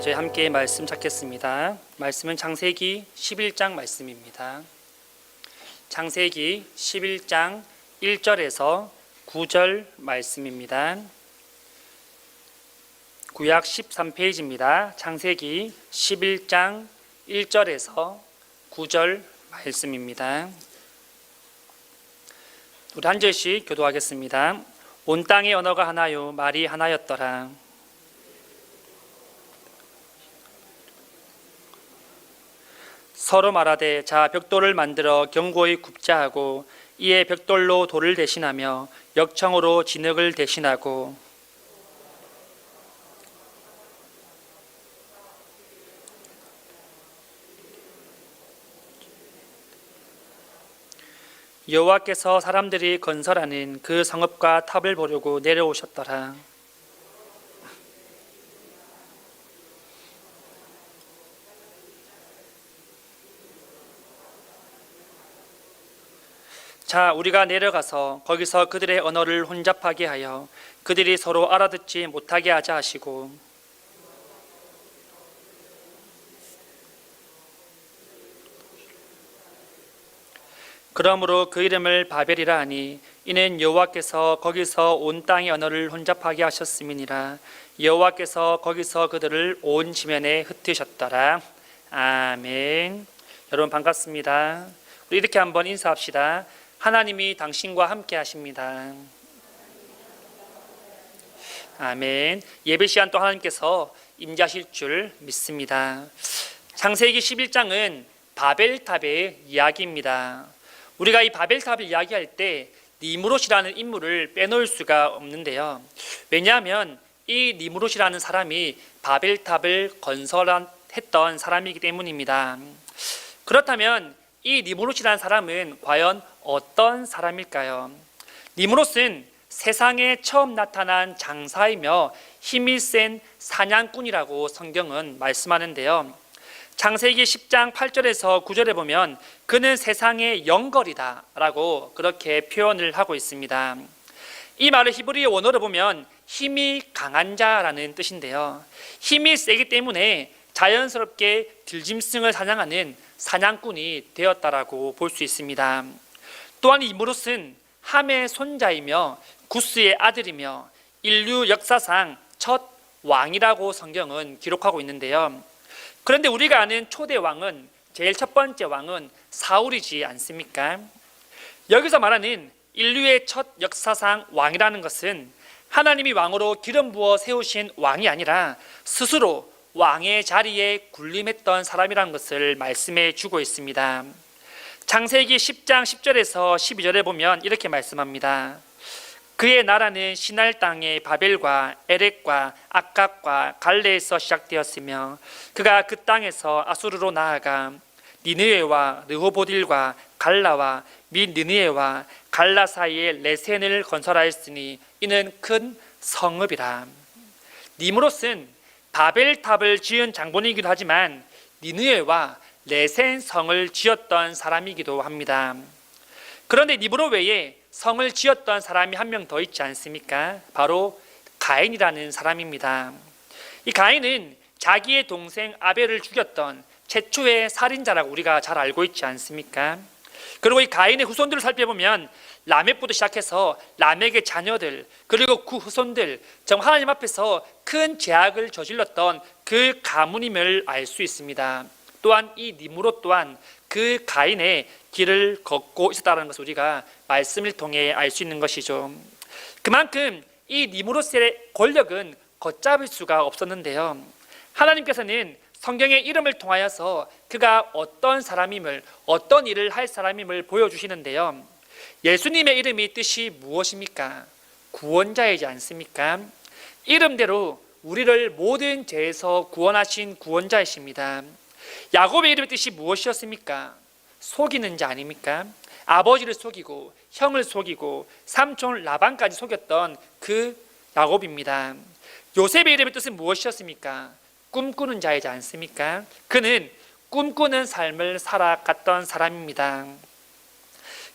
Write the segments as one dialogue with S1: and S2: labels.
S1: 저희 함께 말씀 찾겠습니다. 말씀은 창세기 11장 말씀입니다. 창세기 11장 1절에서 9절 말씀입니다. 구약 13페이지입니다. 창세기 11장 1절에서 9절 말씀입니다. 우리 한 절씩 교도하겠습니다. 온 땅의 언어가 하나요 말이 하나였더라. 서로 말하되 자 벽돌을 만들어 견고히 굽자 하고 이에 벽돌로 돌을 대신하며 역청으로 진흙을 대신하고 여호와께서 사람들이 건설하는 그 성읍과 탑을 보려고 내려오셨더라. 자, 우리가 내려가서 거기서 그들의 언어를 혼잡하게 하여 그들이 서로 알아듣지 못하게 하자 하시고 그러므로 그 이름을 바벨이라 하니 이는 여호와께서 거기서 온 땅의 언어를 혼잡하게 하셨음이니라. 여호와께서 거기서 그들을 온 지면에 흩으셨더라. 아멘. 여러분 반갑습니다. 우리 이렇게 한번 인사합시다. 하나님이 당신과 함께 하십니다. 아멘. 예배 시간 또 하나님께서 임재하실 줄 믿습니다. 창세기 11장은 바벨탑의 이야기입니다. 우리가 이 바벨탑을 이야기할 때 니므롯이라는 인물을 빼놓을 수가 없는데요. 왜냐하면 이 니므롯이라는 사람이 바벨탑을 건설했던 사람이기 때문입니다. 그렇다면 이 니므롯이라는 사람은 과연 어떤 사람일까요? 니므롯은 세상에 처음 나타난 장사이며 힘이 센 사냥꾼이라고 성경은 말씀하는데요. 창세기 10장 8절에서 9절에 보면 그는 세상의 영걸이다 라고 그렇게 표현을 하고 있습니다. 이 말을 히브리 원어로 보면 힘이 강한 자라는 뜻인데요. 힘이 세기 때문에 자연스럽게 들짐승을 사냥하는 사냥꾼이 되었다라고 볼 수 있습니다. 또한 니므롯은 함의 손자이며 구스의 아들이며 인류 역사상 첫 왕이라고 성경은 기록하고 있는데요. 그런데 우리가 아는 초대 왕은 제일 첫 번째 왕은 사울이지 않습니까? 여기서 말하는 인류의 첫 역사상 왕이라는 것은 하나님이 왕으로 기름 부어 세우신 왕이 아니라 스스로 왕의 자리에 군림했던 사람이라는 것을 말씀해 주고 있습니다. 창세기 10장 10절에서 12절에 보면 이렇게 말씀합니다. 그의 나라는 시날 땅의 바벨과 에렉과 악각과 갈레에서 시작되었으며 그가 그 땅에서 아수르로 나아가 니느웨와 르호보딜과 갈라와 및 느느웨와 갈라 사이에 레센을 건설하였으니 이는 큰 성읍이라. 니므롯은 바벨탑을 지은 장본이기도 하지만 니느웨와 레센 성을 지었던 사람이기도 합니다. 그런데 니므롯 외에 성을 지었던 사람이 한 명 더 있지 않습니까? 바로 가인이라는 사람입니다. 이 가인은 자기의 동생 아벨을 죽였던 최초의 살인자라고 우리가 잘 알고 있지 않습니까? 그리고 이 가인의 후손들을 살펴보면 라멕부터 시작해서 라멕의 자녀들 그리고 그 후손들 정말 하나님 앞에서 큰 죄악을 저질렀던 그 가문임을 알 수 있습니다. 또한 이 니므롯 또한 그 가인의 길을 걷고 있었다는 것을 우리가 말씀을 통해 알 수 있는 것이죠. 그만큼 이 니므롯의 권력은 걷잡을 수가 없었는데요. 하나님께서는 성경의 이름을 통하여서 그가 어떤 사람임을 어떤 일을 할 사람임을 보여주시는데요. 예수님의 이름이 뜻이 무엇입니까? 구원자이지 않습니까? 이름대로 우리를 모든 죄에서 구원하신 구원자이십니다. 야곱의 이름의 뜻이 무엇이었습니까? 속이는 자 아닙니까? 아버지를 속이고 형을 속이고 삼촌 라반까지 속였던 그 야곱입니다. 요셉의 이름의 뜻은 무엇이었습니까? 꿈꾸는 자이지 않습니까? 그는 꿈꾸는 삶을 살아갔던 사람입니다.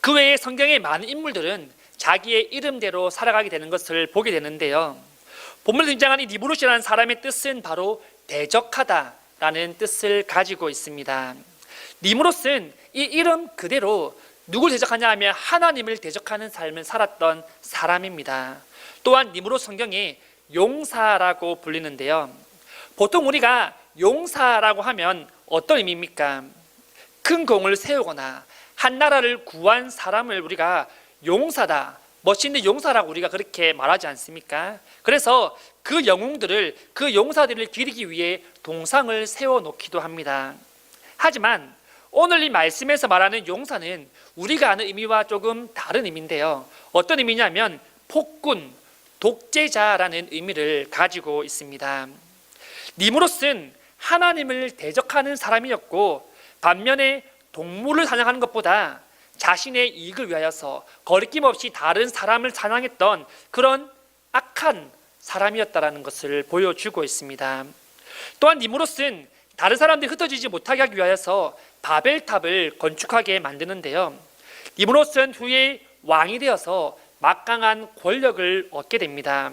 S1: 그 외에 성경의 많은 인물들은 자기의 이름대로 살아가게 되는 것을 보게 되는데요. 본문에 등장한 이 니무롯이라는 사람의 뜻은 바로 대적하다라는 뜻을 가지고 있습니다. 니무롯은 이 이름 그대로 누굴 대적하냐 하면 하나님을 대적하는 삶을 살았던 사람입니다. 또한 니무롯 성경에 용사라고 불리는데요. 보통 우리가 용사라고 하면 어떤 의미입니까? 큰 공을 세우거나 한 나라를 구한 사람을 우리가 용사다, 멋있는 용사라고 우리가 그렇게 말하지 않습니까? 그래서 그 영웅들을, 그 용사들을 기리기 위해 동상을 세워놓기도 합니다. 하지만 오늘 이 말씀에서 말하는 용사는 우리가 아는 의미와 조금 다른 의미인데요. 어떤 의미냐면 폭군, 독재자라는 의미를 가지고 있습니다. 니무롯은 하나님을 대적하는 사람이었고, 반면에 동물을 사냥하는 것보다 자신의 이익을 위하여서 거리낌 없이 다른 사람을 사냥했던 그런 악한 사람이었다는 것을 보여주고 있습니다. 또한 니무롯은 다른 사람들이 흩어지지 못하게 하기 위하여서 바벨탑을 건축하게 만드는데요. 니무롯은 후에 왕이 되어서 막강한 권력을 얻게 됩니다.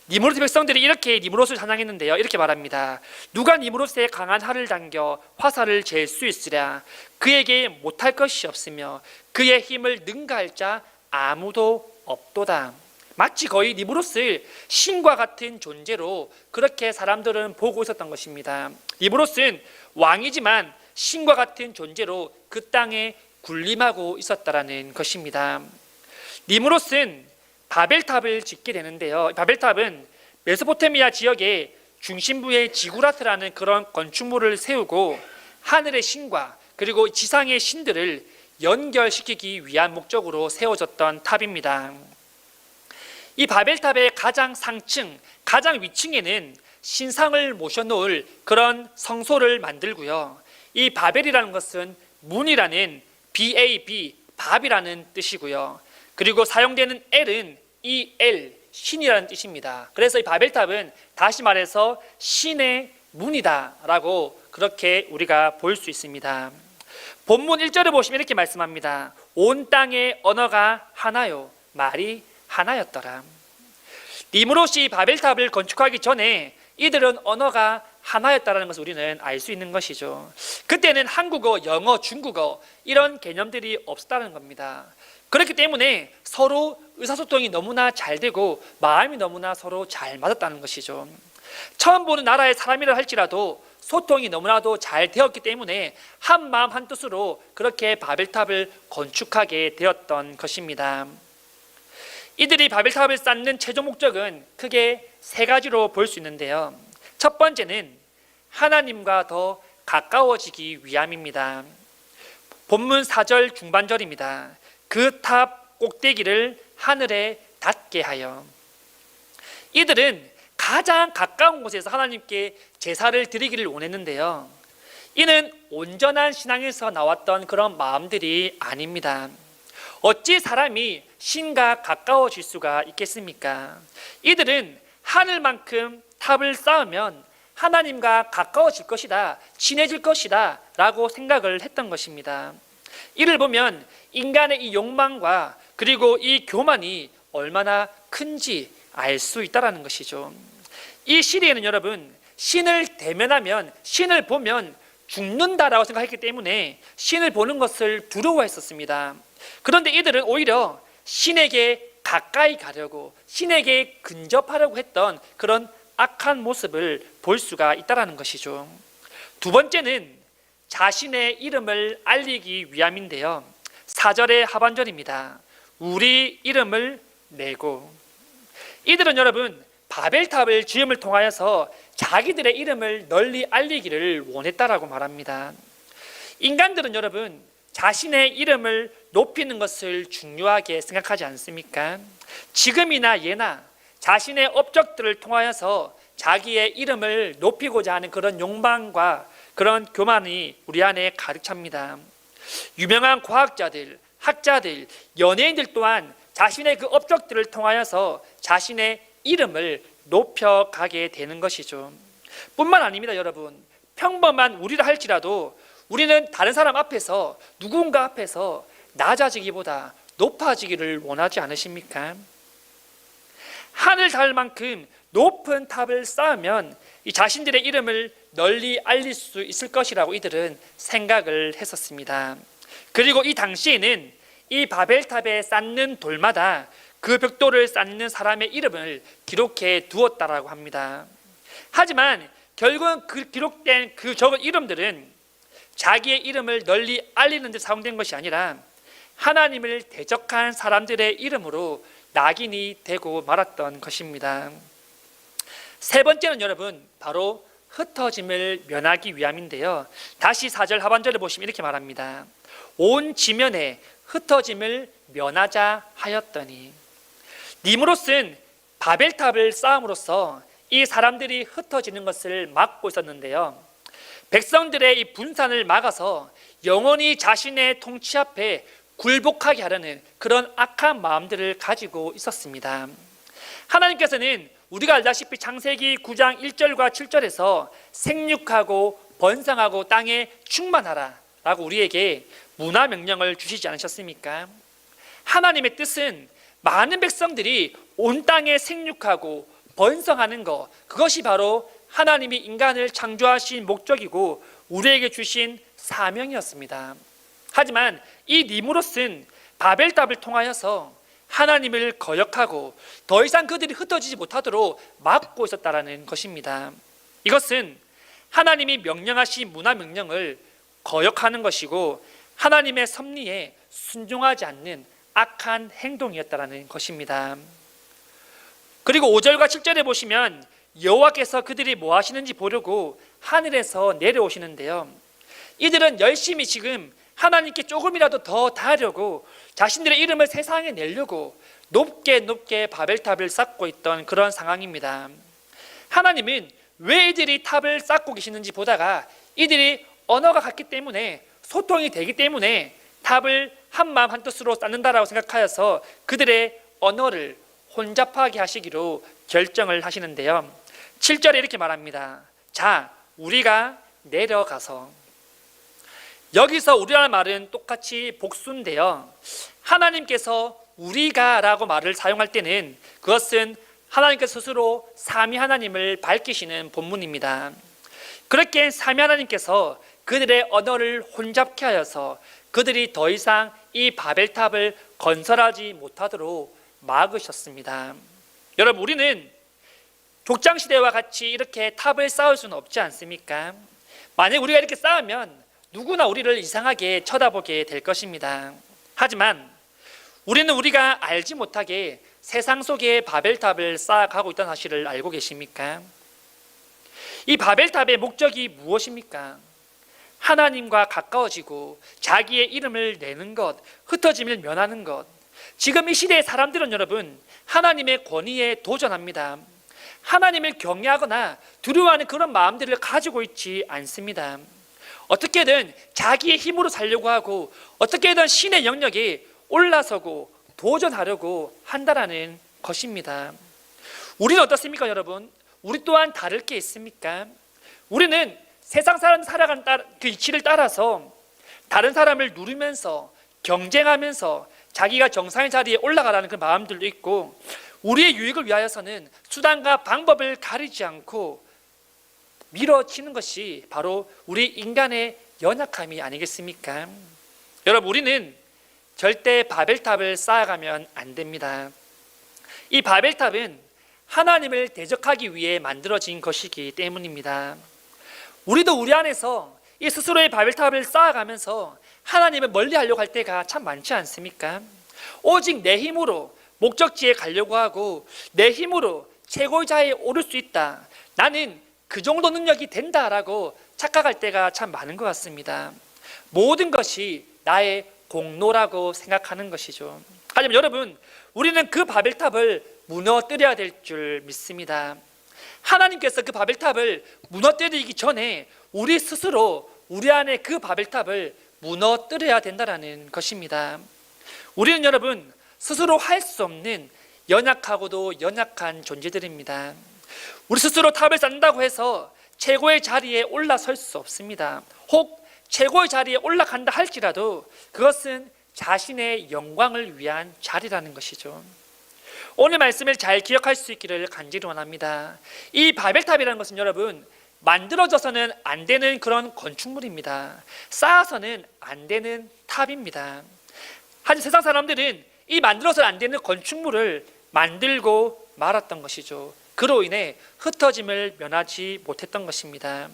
S1: 니무롯의 백성들이 이렇게 니무롯을 찬양했는데요. 이렇게 말합니다. 누가 니무롯의 강한 활을 당겨 화살을 잴 수 있으랴. 그에게 못할 것이 없으며 그의 힘을 능가할 자 아무도 없도다. 마치 거의 니무롯을 신과 같은 존재로 그렇게 사람들은 보고 있었던 것입니다. 니무롯은 왕이지만 신과 같은 존재로 그 땅에 군림하고 있었다라는 것입니다. 니무롯은 바벨탑을 짓게 되는데요. 바벨탑은 메소포타미아 지역의 중심부에 지구라트라는 그런 건축물을 세우고 하늘의 신과 그리고 지상의 신들을 연결시키기 위한 목적으로 세워졌던 탑입니다. 이 바벨탑의 가장 상층, 가장 위층에는 신상을 모셔놓을 그런 성소를 만들고요. 이 바벨이라는 것은 문이라는 BAB, 밥이라는 뜻이고요. 그리고 사용되는 L은 EL, 신이라는 뜻입니다. 그래서 이 바벨탑은 다시 말해서 신의 문이다라고 그렇게 우리가 볼 수 있습니다. 본문 1절을 보시면 이렇게 말씀합니다. 온 땅의 언어가 하나요, 말이 하나였더라. 니무롯이 바벨탑을 건축하기 전에 이들은 언어가 하나였다는 것을 우리는 알 수 있는 것이죠. 그때는 한국어, 영어, 중국어 이런 개념들이 없었다는 겁니다. 그렇기 때문에 서로 의사소통이 너무나 잘 되고 마음이 너무나 서로 잘 맞았다는 것이죠. 처음 보는 나라의 사람이라 할지라도 소통이 너무나도 잘 되었기 때문에 한 마음 한 뜻으로 그렇게 바벨탑을 건축하게 되었던 것입니다. 이들이 바벨탑을 쌓는 최종 목적은 크게 세 가지로 볼 수 있는데요. 첫 번째는 하나님과 더 가까워지기 위함입니다. 본문 4절 중반절입니다. 그 탑 꼭대기를 하늘에 닿게 하여. 이들은 가장 가까운 곳에서 하나님께 제사를 드리기를 원했는데요. 이는 온전한 신앙에서 나왔던 그런 마음들이 아닙니다. 어찌 사람이 신과 가까워질 수가 있겠습니까? 이들은 하늘만큼 탑을 쌓으면 하나님과 가까워질 것이다, 친해질 것이다 라고 생각을 했던 것입니다. 이를 보면 인간의 이 욕망과 그리고 이 교만이 얼마나 큰지 알 수 있다는 것이죠. 이 시대에는 여러분, 신을 대면하면, 신을 보면 죽는다라고 생각했기 때문에 신을 보는 것을 두려워했었습니다. 그런데 이들은 오히려 신에게 가까이 가려고, 신에게 근접하려고 했던 그런 악한 모습을 볼 수가 있다는 것이죠. 두 번째는 자신의 이름을 알리기 위함인데요. 4절의 하반절입니다. 우리 이름을 내고. 이들은 여러분 바벨탑을 지음을 통하여서 자기들의 이름을 널리 알리기를 원했다라고 말합니다. 인간들은 여러분 자신의 이름을 높이는 것을 중요하게 생각하지 않습니까? 지금이나 예나 자신의 업적들을 통하여서 자기의 이름을 높이고자 하는 그런 욕망과 그런 교만이 우리 안에 가득 찹니다. 유명한 과학자들, 학자들, 연예인들 또한 자신의 그 업적들을 통하여서 자신의 이름을 높여가게 되는 것이죠. 뿐만 아닙니다. 여러분, 평범한 우리라 할지라도 우리는 다른 사람 앞에서, 누군가 앞에서 낮아지기보다 높아지기를 원하지 않으십니까? 하늘 닿을 만큼 높은 탑을 쌓으면 이 자신들의 이름을 널리 알릴 수 있을 것이라고 이들은 생각을 했었습니다. 그리고 이 당시에는 이 바벨탑에 쌓는 돌마다 그 벽돌을 쌓는 사람의 이름을 기록해 두었다라고 합니다. 하지만 결국은 그 기록된 그 적은 이름들은 자기의 이름을 널리 알리는 데 사용된 것이 아니라 하나님을 대적한 사람들의 이름으로 낙인이 되고 말았던 것입니다. 세 번째는 여러분 바로 흩어짐을 면하기 위함인데요. 다시 4절 하반절을 보시면 이렇게 말합니다. 온 지면에 흩어짐을 면하자 하였더니. 니므롯은 바벨탑을 쌓음으로써 이 사람들이 흩어지는 것을 막고 있었는데요. 백성들의 이 분산을 막아서 영원히 자신의 통치 앞에 굴복하게 하려는 그런 악한 마음들을 가지고 있었습니다. 하나님께서는 우리가 알다시피 창세기 9장 1절과 7절에서 생육하고 번성하고 땅에 충만하라 라고 우리에게 문화 명령을 주시지 않으셨습니까? 하나님의 뜻은 많은 백성들이 온 땅에 생육하고 번성하는 것, 그것이 바로 하나님이 인간을 창조하신 목적이고 우리에게 주신 사명이었습니다. 하지만 이 니므롯은 바벨탑을 통하여서 하나님을 거역하고 더 이상 그들이 흩어지지 못하도록 막고 있었다라는 것입니다. 이것은 하나님이 명령하신 문화 명령을 거역하는 것이고 하나님의 섭리에 순종하지 않는 악한 행동이었다라는 것입니다. 그리고 5절과 7절에 보시면 여호와께서 그들이 뭐 하시는지 보려고 하늘에서 내려오시는데요. 이들은 열심히 지금 하나님께 조금이라도 더 닿으려고 자신들의 이름을 세상에 내려고 높게 높게 바벨탑을 쌓고 있던 그런 상황입니다. 하나님은 왜 이들이 탑을 쌓고 계시는지 보다가 이들이 언어가 같기 때문에 소통이 되기 때문에 탑을 한마음 한뜻으로 쌓는다라고 생각하여서 그들의 언어를 혼잡하게 하시기로 결정을 하시는데요. 7절에 이렇게 말합니다. 자, 우리가 내려가서. 여기서 우리라는 말은 똑같이 복수인데요. 하나님께서 우리가 라고 말을 사용할 때는 그것은 하나님께서 스스로 삼위 하나님을 밝히시는 본문입니다. 그렇게 삼위 하나님께서 그들의 언어를 혼잡케 하여서 그들이 더 이상 이 바벨탑을 건설하지 못하도록 막으셨습니다. 여러분, 우리는 족장시대와 같이 이렇게 탑을 쌓을 수는 없지 않습니까? 만약 우리가 이렇게 쌓으면 누구나 우리를 이상하게 쳐다보게 될 것입니다. 하지만 우리는 우리가 알지 못하게 세상 속에 바벨탑을 쌓아가고 있다는 사실을 알고 계십니까? 이 바벨탑의 목적이 무엇입니까? 하나님과 가까워지고 자기의 이름을 내는 것, 흩어짐을 면하는 것. 지금 이 시대의 사람들은 여러분 하나님의 권위에 도전합니다. 하나님을 경외하거나 두려워하는 그런 마음들을 가지고 있지 않습니다. 어떻게든 자기의 힘으로 살려고 하고 어떻게든 신의 영역에 올라서고 도전하려고 한다라는 것입니다. 우리는 어떻습니까, 여러분? 우리 또한 다를 게 있습니까? 우리는 세상 사람 살아가는 그 이치를 따라서 다른 사람을 누르면서 경쟁하면서 자기가 정상의 자리에 올라가라는 그 마음들도 있고 우리의 유익을 위하여서는 수단과 방법을 가리지 않고 밀어치는 것이 바로 우리 인간의 연약함이 아니겠습니까? 여러분, 우리는 절대 바벨탑을 쌓아가면 안 됩니다. 이 바벨탑은 하나님을 대적하기 위해 만들어진 것이기 때문입니다. 우리도 우리 안에서 이 스스로의 바벨탑을 쌓아가면서 하나님을 멀리하려고 할 때가 참 많지 않습니까? 오직 내 힘으로 목적지에 가려고 하고 내 힘으로 최고의 자리에 오를 수 있다, 나는 그 정도 능력이 된다라고 착각할 때가 참 많은 것 같습니다. 모든 것이 나의 공로라고 생각하는 것이죠. 하지만 여러분, 우리는 그 바벨탑을 무너뜨려야 될 줄 믿습니다. 하나님께서 그 바벨탑을 무너뜨리기 전에 우리 스스로 우리 안에 그 바벨탑을 무너뜨려야 된다는 것입니다. 우리는 여러분 스스로 할 수 없는 연약하고도 연약한 존재들입니다. 우리 스스로 탑을 쌓는다고 해서 최고의 자리에 올라설 수 없습니다. 혹 최고의 자리에 올라간다 할지라도 그것은 자신의 영광을 위한 자리라는 것이죠. 오늘 말씀을 잘 기억할 수 있기를 간절히 원합니다. 이 바벨탑이라는 것은 여러분 만들어져서는 안 되는 그런 건축물입니다. 쌓아서는 안 되는 탑입니다. 하지만 세상 사람들은 이 만들어서는 안 되는 건축물을 만들고 말았던 것이죠. 그로 인해 흩어짐을 면하지 못했던 것입니다.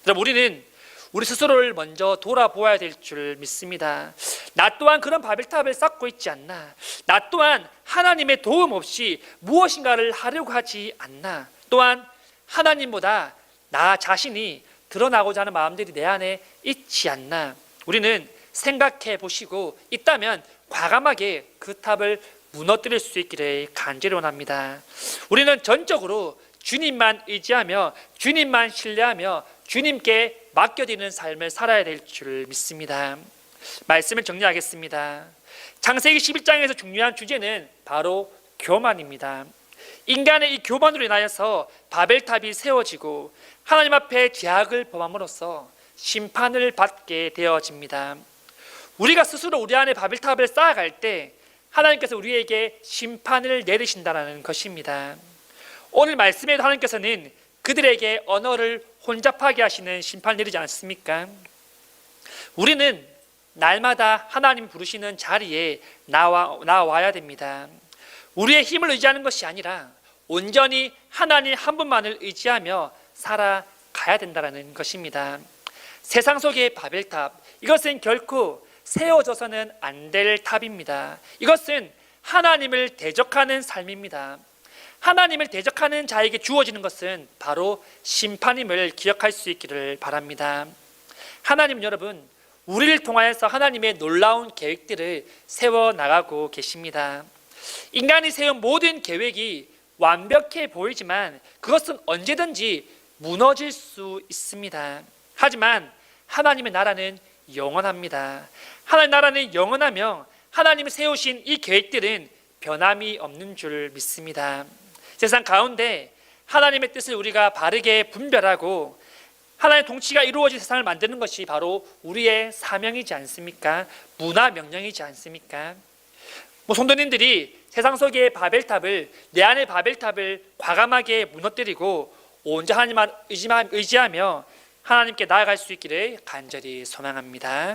S1: 여러분, 우리는 우리 스스로를 먼저 돌아보아야 될 줄 믿습니다. 나 또한 그런 바벨탑을 쌓고 있지 않나? 나 또한 하나님의 도움 없이 무엇인가를 하려고 하지 않나? 또한 하나님보다 나 자신이 드러나고자 하는 마음들이 내 안에 있지 않나? 우리는 생각해 보시고 있다면 과감하게 그 탑을 무너뜨릴 수 있기를 간절히 원합니다. 우리는 전적으로 주님만 의지하며 주님만 신뢰하며 주님께 맡겨드리는 삶을 살아야 될 줄 믿습니다. 말씀을 정리하겠습니다. 창세기 11장에서 중요한 주제는 바로 교만입니다. 인간의 이 교만으로 인하여서 바벨탑이 세워지고 하나님 앞에 죄악을 범함으로써 심판을 받게 되어집니다. 우리가 스스로 우리 안에 바벨탑을 쌓아갈 때 하나님께서 우리에게 심판을 내리신다는 것입니다. 오늘 말씀에도 하나님께서는 그들에게 언어를 혼잡하게 하시는 심판을 내리지 않습니까? 우리는 날마다 하나님 부르시는 자리에 나와야 됩니다. 우리의 힘을 의지하는 것이 아니라 온전히 하나님 한 분만을 의지하며 살아가야 된다는 것입니다. 세상 속의 바벨탑, 이것은 결코 세워져서는 안 될 탑입니다. 이것은 하나님을 대적하는 삶입니다. 하나님을 대적하는 자에게 주어지는 것은 바로 심판임을 기억할 수 있기를 바랍니다. 하나님은 여러분, 우리를 통하여서 하나님의 놀라운 계획들을 세워나가고 계십니다. 인간이 세운 모든 계획이 완벽해 보이지만 그것은 언제든지 무너질 수 있습니다. 하지만 하나님의 나라는 영원합니다. 하나님의 나라는 영원하며 하나님이 세우신 이 계획들은 변함이 없는 줄 믿습니다. 세상 가운데 하나님의 뜻을 우리가 바르게 분별하고 하나님의 통치가 이루어진 세상을 만드는 것이 바로 우리의 사명이지 않습니까? 문화 명령이지 않습니까? 성도님들이 세상 속의 바벨탑을, 내 안의 바벨탑을 과감하게 무너뜨리고 온전히 하나님만 의지하며 하나님께 나아갈 수 있기를 간절히 소망합니다.